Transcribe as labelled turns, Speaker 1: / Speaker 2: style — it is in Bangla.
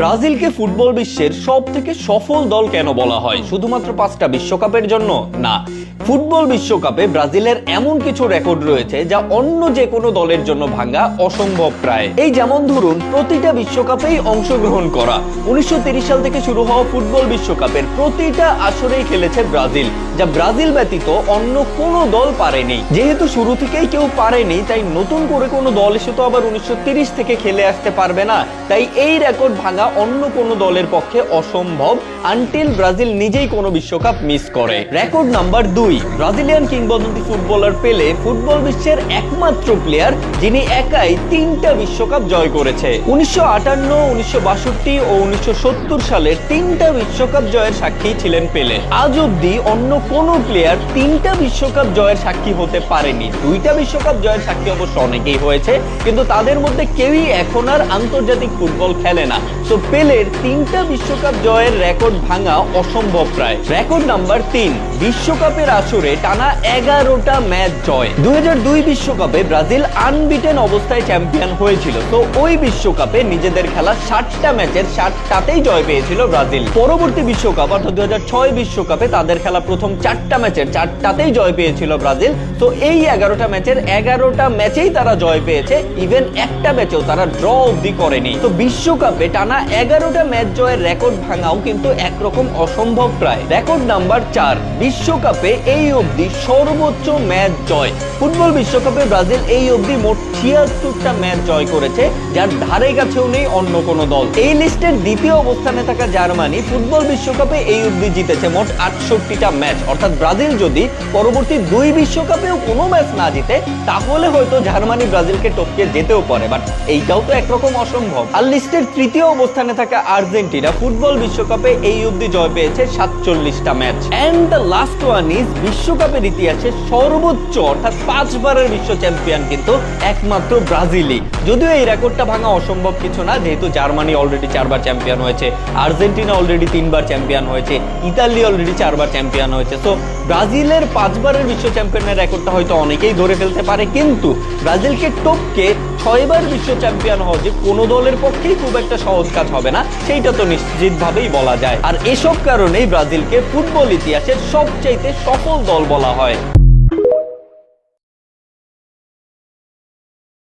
Speaker 1: ব্রাজিলকে ফুটবল বিশ্বের সবথেকে সফল দল কেন বলা হয়? শুধুমাত্র 5টা বিশ্বকাপের জন্য না, ফুটবল বিশ্বকাপে ব্রাজিলের এমন কিছু রেকর্ড রয়েছে যা অন্য যে কোনো দলের জন্য ভাঙা অসম্ভব প্রায়। এই যেমন ধরুন, প্রতিটা বিশ্বকাপেই অংশগ্রহণ করা। 1930 সাল থেকে শুরু হওয়া ফুটবল বিশ্বকাপের প্রতিটা আসরেই খেলেছে ব্রাজিল, যা ব্রাজিল ব্যতীত অন্য কোনো দল পারেনি। যেহেতু শুরু থেকেই কেউ পারেনি, তাই নতুন করে কোনো দল এসে তো আবার 1930 থেকে খেলে আসতে পারবে না। তাই এই রেকর্ড ভাঙা অন্য কোনো দলের পক্ষে অসম্ভব, আনটিল ব্রাজিল নিজেই কোনো বিশ্বকাপ মিস করে। রেকর্ড নাম্বার 2, ব্রাজিলিয়ান কিংবদন্তি ফুটবলার পেলে ফুটবল বিশ্বের একমাত্র প্লেয়ার যিনি একাই 3টা বিশ্বকাপ জয় করেছে। 1958, 1962 ও 1970 সালের 3টা বিশ্বকাপ জয়ের সাক্ষী ছিলেন পেলে। আজ অব্দি অন্য কোনো প্লেয়ার 3টা বিশ্বকাপ জয়ের সাক্ষী হতে পারেনি। 2টা বিশ্বকাপ জয়ের সাক্ষী অবশ্য অনেকেই হয়েছে, কিন্তু তাদের মধ্যে কেউই এখন আর আন্তর্জাতিক ফুটবল খেলে না। তো পেলের 3টা বিশ্বকাপ জয়ের রেকর্ড ভাঙা অসম্ভব প্রায়। রেকর্ড নাম্বার 3, বিশ্বকাপের আসরে টানা 11টা ম্যাচ জয়। 2002 বিশ্বকাপে ব্রাজিল আনবিটেন অবস্থায় চ্যাম্পিয়ন হয়েছিল। তো ওই বিশ্বকাপে নিজেদের খেলা 60টা ম্যাচের 60টাতেই জয় পেয়েছিল ব্রাজিল। পরবর্তী বিশ্বকাপ অর্থাৎ 2006 বিশ্বকাপে তাদের খেলা প্রথম 4টা ম্যাচের 4টাতেই জয় পেয়েছিল ব্রাজিল। তো এই 11টা ম্যাচের 11টা ম্যাচেই তারা জয় পেয়েছে, ইভেন একটা ম্যাচেও তারা ড্র অবধি করেনি। তো বিশ্বকাপে টানা 11টা ম্যাচ জয়ের রেকর্ড ভাঙাও কিন্তু একরকম অসম্ভব প্রায়। রেকর্ড নাম্বার 4, বিশ্বকাপে এই অবধি সর্বোচ্চ ম্যাচ জয়। ফুটবল বিশ্বকাপে ব্রাজিল এই অবধি মোট 76টা ম্যাচ জয় করেছে, যার ধারে কাছেও নেই অন্য কোনো দল। এই লিস্টের দ্বিতীয় অবস্থানে থাকা জার্মানি ফুটবল বিশ্বকাপে এই অবধি জিতেছে মোট 68টা ম্যাচ। অর্থাৎ ব্রাজিল যদি পরবর্তী 2 বিশ্বকাপেও কোনো ম্যাচ না জিতে, তাহলে হয়তো জার্মানি ব্রাজিলকে টপকে যেতেও পারে, বাট এইটাও তো একরকম অসম্ভব। আর লিস্টের তৃতীয় অবস্থানে থাকা আর্জেন্টিনা ফুটবল বিশ্বকাপে এই অবধি জয় পেয়েছে 47টা match. And the last one is, বিশ্বকাপের ইতিহাসে সর্বোচ্চ অর্থাৎ 5 বারের বিশ্ব চ্যাম্পিয়ন কিন্তু একমাত্র ব্রাজিলই। যদিও এই রেকর্ডটা ভাঙা অসম্ভব কিছু না, যেহেতু জার্মানি অলরেডি 4 বার চ্যাম্পিয়ন হয়েছে, আর্জেন্টিনা অলরেডি 3 বার চ্যাম্পিয়ন হয়েছে, ইতালি অলরেডি 4 বার চ্যাম্পিয়ন হয়েছে। তো ব্রাজিলের 5 বারের বিশ্ব চ্যাম্পিয়নের রেকর্ডটা হয়তো অনেকেই ধরে ফেলতে পারে, কিন্তু ব্রাজিলকে টপকে 6 বার বিশ্ব চ্যাম্পিয়ন হওয়া যে কোনো দলের পক্ষেই খুব একটা সহজ কাজ হবে না, সেইটা তো নিশ্চিতভাবেই বলা যায়। আর এসব কারণেই ব্রাজিলকে ফুটবল ইতিহাসের সবচাইতে সফল দল বলা হয়।